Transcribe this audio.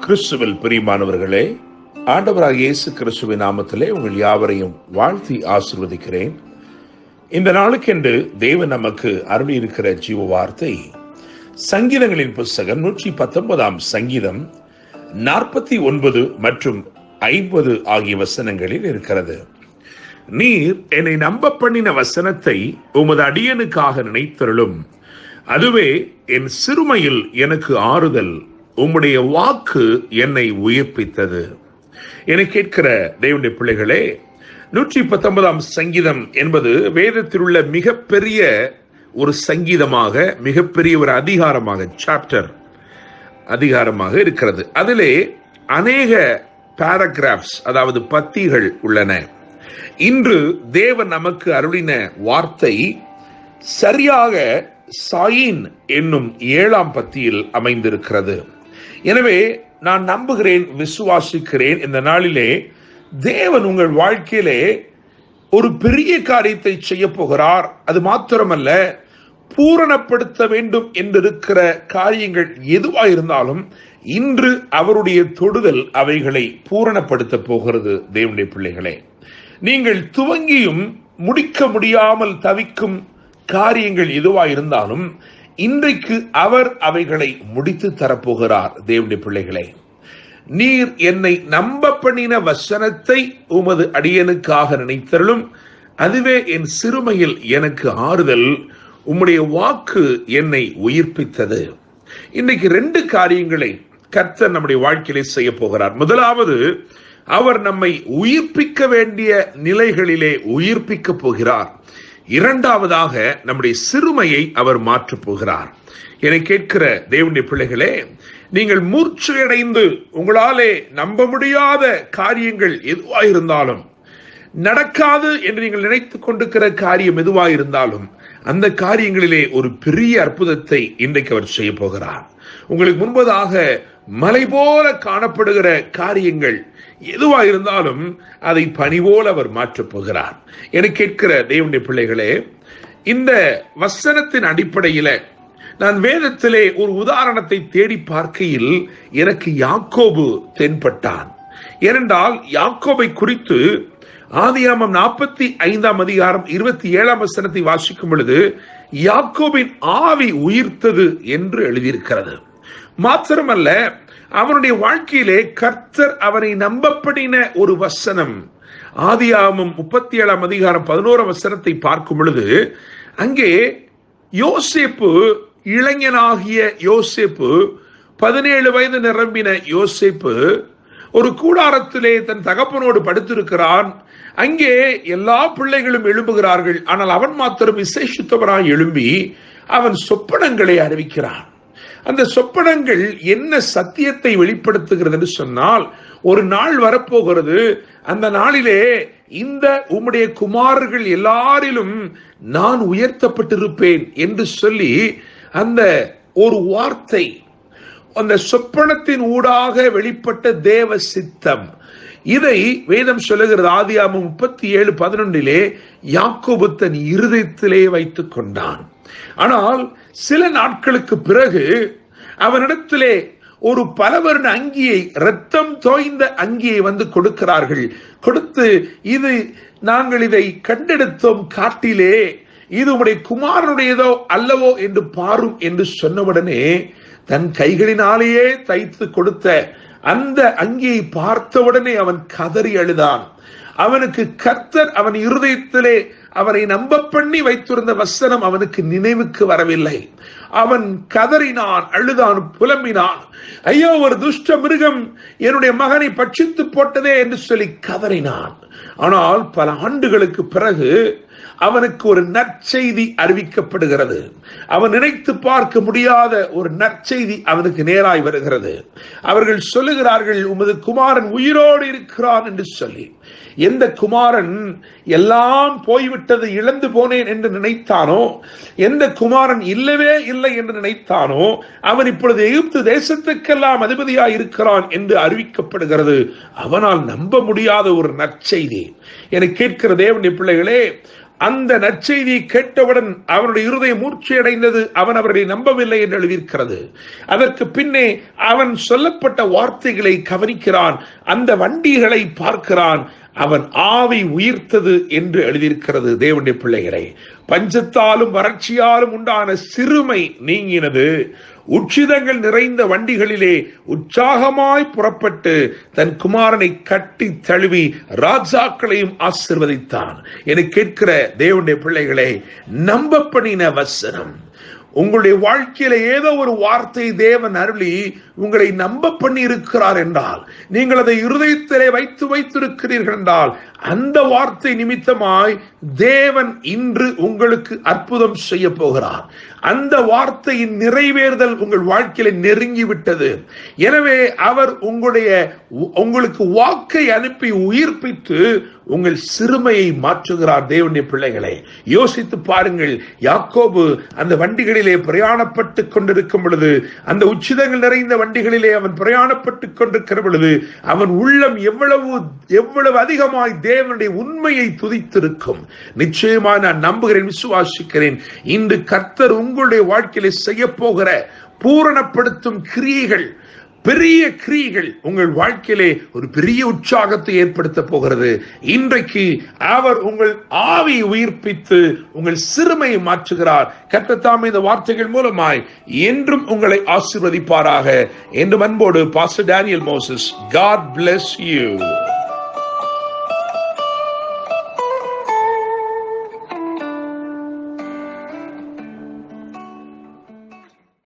கிறிஸ்துவில் பிரியமானவர்களே, ஆண்டவராகிய இயேசு கிறிஸ்துவின் நாமத்திலே உங்கள் யாவரையும் வாழ்த்தி ஆசீர்வதிக்கிறேன். இந்த நாளுக்கென்று தேவன் நமக்கு அருளியிருக்கிற ஜீவ வார்த்தை சங்கீதங்களின் புஸ்தகம் 119 சங்கீதம் 49 மற்றும் 50 ஆகிய வசனங்களில் இருக்கிறது. நீர் என்னை நம்ப பண்ணின வசனத்தை உமது அடியனுக்காக நினைத்தருளும், அதுவே என் சிறுமையில் எனக்கு ஆறுதல். உம்முடைய வாக்கு என்னை உயிர்ப்பித்தது. என கேட்கிற தேவனுடைய பிள்ளைகளே, 119 சங்கீதம் என்பது வேதத்தில் உள்ள மிகப்பெரிய ஒரு சங்கீதமாக, மிகப்பெரிய ஒரு அதிகாரமாக இருக்கிறது. அதிலே அநேக பாராகிராப்ஸ், அதாவது பத்திகள் உள்ளன. இன்று தேவன் நமக்கு அருளின வார்த்தை சரியாக சாயின் என்னும் 7ஆம் பத்தியில் அமைந்திருக்கிறது. எனவே நான் நம்புகிறேன், விசுவாசிக்கிறேன், இந்த நாளிலே தேவன் உங்கள் வாழ்க்கையிலே ஒரு பெரிய காரியத்தை செய்ய போகிறார். அது மாத்திரமல்ல, பூரணப்படுத்த வேண்டும் என்றிருக்கிற காரியங்கள் எதுவாக இருந்தாலும் இன்று அவருடைய தொடுதல் அவைகளை பூரணப்படுத்த போகிறது. தேவனுடைய பிள்ளைகளே, நீங்கள் துவங்கியும் முடிக்க முடியாமல் தவிக்கும் காரியங்கள் எதுவாக இருந்தாலும் இன்றைக்கு அவர் அவைகளை முடித்து தரப்போகிறார். தேவனுடைய பிள்ளைகளே, நீர் என்னை நம்ப பண்ணின வசனத்தை உமது அடியனுக்காக நினைத்தருளும், அதுவே என் சிறுமையில் எனக்கு ஆறுதல். உம்முடைய வாக்கு என்னை உயிர்ப்பித்தது. இன்னைக்கு 2 காரியங்களை கர்த்தர் நம்முடைய வாழ்க்கையிலே செய்ய போகிறார். முதலாவது, அவர் நம்மை உயிர்ப்பிக்க வேண்டிய நிலைகளிலே உயிர்ப்பிக்க போகிறார். இரண்டாவதாக, நம்முடைய சிறுமையை அவர் மாற்றப் போகிறார். என கேட்கிற தேவனுடைய பிள்ளைகளே, நீங்கள் மூர்ச்சையடைந்து உங்களாலே நம்ப முடியாத காரியங்கள் எதுவாயிருந்தாலும், நடக்காது என்று நீங்கள் நினைத்துக் கொண்டிருக்கிற காரியம் எதுவாயிருந்தாலும், அந்த காரியங்களிலே ஒரு பெரிய அற்புதத்தை இன்றைக்கு அவர் செய்ய போகிறார். உங்களுக்கு முன்பதாக மலை போல காணப்படுகிற காரியங்கள் எதுவாயிருந்தாலும் அதை பனி போல அவர் மாற்றப் போகிறார். என கேட்கிற தேவனுடைய பிள்ளைகளே, இந்த வசனத்தின் அடிப்படையில நான் வேதத்திலே ஒரு உதாரணத்தை தேடி பார்க்கையில் எனக்கு யாக்கோபு தென்பட்டான். ஏனென்றால் யாக்கோபை குறித்து ஆதியாகமம் 45 அதிகாரம் 27 வசனத்தை வாசிக்கும் பொழுது யாக்கோபின் ஆவி உயிர்த்தது என்று எழுதியிருக்கிறது. மாத்திரமல்ல, அவனுடைய வாழ்க்கையிலே கர்த்தர் அவனை நம்பப்படின ஒரு வசனம். ஆதியாகமம் 37 அதிகாரம் 11 வசனத்தை பார்க்கும் பொழுது அங்கே யோசேப்பு, இளைஞனாகிய யோசேப்பு, 17 வயது நிரம்பின யோசேப்பு ஒரு கூடாரத்திலே தன் தகப்பனோடு படுத்திருக்கிறான். அங்கே எல்லா பிள்ளைகளும் எழும்புகிறார்கள். ஆனால் அவன் மாத்திரம் விசேஷித்தவராய் எழும்பி அவன் சொப்பனங்களை அறிவிக்கிறான். அந்த சொப்பனங்கள் என்ன சத்தியத்தை வெளிப்படுத்துகிறது என்று சொன்னால், ஒரு நாள் வரப்போகிறது, அந்த நாளிலே இந்த உம்முடைய குமாரர்கள் எல்லாரிலும் நான் உயர்த்தப்பட்டிருப்பேன் என்று சொல்லி அந்த ஒரு வார்த்தை, அந்த சொப்பனத்தின் ஊடாக வெளிப்பட்ட தேவ சித்தம், இதை வேதம் சொல்லுகிறது. ஆதியாகமம் 37:11 யாக்கோபு தன் இருதயத்திலே வைத்துக் கொண்டான். ஆனால் சில நாட்களுக்கு பிறகு அவனிடத்திலே ஒரு பலவர்ண அங்கியை, இரத்தம் தோய்ந்த அங்கியை வந்து கொடுக்கிறார்கள். கொடுத்து, இது நாங்கள் இதை கண்டெடுத்தோம் காட்டிலே, இது உம்முடைய குமாரனுடையதோ அல்லவோ என்று பாரும் என்று சொன்னவுடனே தன் கைகளினாலேயே தைத்து கொடுத்த அந்த அங்கியை பார்த்தவுடனே அவன் கதறி அழுதான். அவனுக்கு கர்த்தர் அவன் இருதயத்திலே அவரை நம்ப பண்ணி வைத்திருந்த வசனம் அவனுக்கு நினைவுக்கு வரவில்லை. அவன் கதறினான், அழுதான், புலம்பினான். ஐயோ, ஒரு துஷ்ட மிருகம் என்னுடைய மகனை பட்சித்து போட்டதே என்று சொல்லி கதறினான். ஆனால் பல ஆண்டுகளுக்கு பிறகு அவனுக்கு ஒரு நற்செய்தி அறிவிக்கப்படுகிறது. அவன் நினைத்து பார்க்க முடியாத ஒரு நற்செய்தி அவனுக்கு நேராய் வருகிறது. அவர்கள் சொல்லுகிறார்கள், உமது குமாரன் உயிரோடு இருக்கிறான் என்று சொல்லி. எந்த குமாரன் எல்லாம் போய்விட்டது, இழந்து போனேன் என்று நினைத்தானோ, எந்த குமாரன் இல்லவே இல்லை என்று நினைத்தானோ, அவன் இப்பொழுது எகிப்து தேசத்துக்கெல்லாம் அதிபதியாய் இருக்கிறான் என்று அறிவிக்கப்படுகிறது. அவனால் நம்ப முடியாத ஒரு நற்செய்தி. என கேட்கிற தேவனுடைய பிள்ளைகளே, அந்த நற்செய்தியை கேட்டவுடன் அவனுடைய இருதயம் மூர்ச்சையடைந்தது. அவன் அவரை நம்பவில்லை என்று எழுதியிருக்கிறது. அதற்கு பின்னே அவன் சொல்லப்பட்ட வார்த்தைகளை கவனிக்கிறான், அந்த வண்டிகளை பார்க்கிறான், அவன் ஆவி உயிர்த்தது என்று எழுதியிருக்கிறது. தேவனுடைய பிள்ளைகளை, பஞ்சத்தாலும் வறட்சியாலும் உண்டான சிறுமை நீங்கினது. உச்சிதங்கள் நிறைந்த வண்டிகளிலே உற்சாகமாய் புறப்பட்டு தன் குமாரனை கட்டி தழுவி ராஜாக்களையும் ஆசீர்வதித்தான். என கேட்கிற தேவனுடைய பிள்ளைகளே, நம்ப பண்ணின வசனம். உங்களுடைய வாழ்க்கையில ஏதோ ஒரு வார்த்தை தேவன் அருளி உங்களை நம்ப பண்ணி இருக்கிறார் என்றால், நீங்கள் அதை இருதயத்திலே வைத்திருக்கிறீர்கள் என்றால், அந்த வார்த்தை நிமித்தமாய் தேவன் இன்று உங்களுக்கு அற்புதம் செய்ய போகிறார். அந்த வார்த்தையின் நிறைவேறுதல் உங்கள் வாழ்க்கையில நெருங்கிவிட்டது. எனவே அவர் உங்களுக்கு வாக்கை அனுப்பி உயிர்ப்பித்து உங்கள் சிறுமையை மாற்றுகிறார். தேவனுடைய பிள்ளைகளை, யோசித்து பாருங்கள். யாக்கோபு அந்த வண்டிகளிலே பிரயாணப்பட்டு கொண்டிருக்கும் பொழுது, அந்த உச்சிதங்கள் நிறைந்த வண்டிகளிலே அவன் பிரயாணப்பட்டு கொண்டிருக்கிற பொழுது, அவன் உள்ளம் எவ்வளவு அதிகமாய் தேவனுடைய உண்மையை துதித்திருக்கும். நிச்சயமாக நான் நம்புகிறேன், விசுவாசிக்கிறேன். இன்று கர்த்தர் உங்களுடைய வாழ்க்கையிலே செய்ய போகிற பூரணப்படுத்தும் கிரியைகள், பெரிய கிரியைகள் உங்கள் வாழ்க்கையிலே ஒரு பெரிய உற்சாகத்தை ஏற்படுத்த போகிறது. இன்றைக்கு அவர் உங்கள் ஆவியை உயிர்ப்பித்து உங்கள் சிறுமையை மாற்றுகிறார். கர்த்தர் தாமே இந்த வார்த்தைகள் மூலமாய் என்றும் உங்களை ஆசீர்வதிப்பாராக என்று அன்போடு pastor Daniel Moses. God bless you.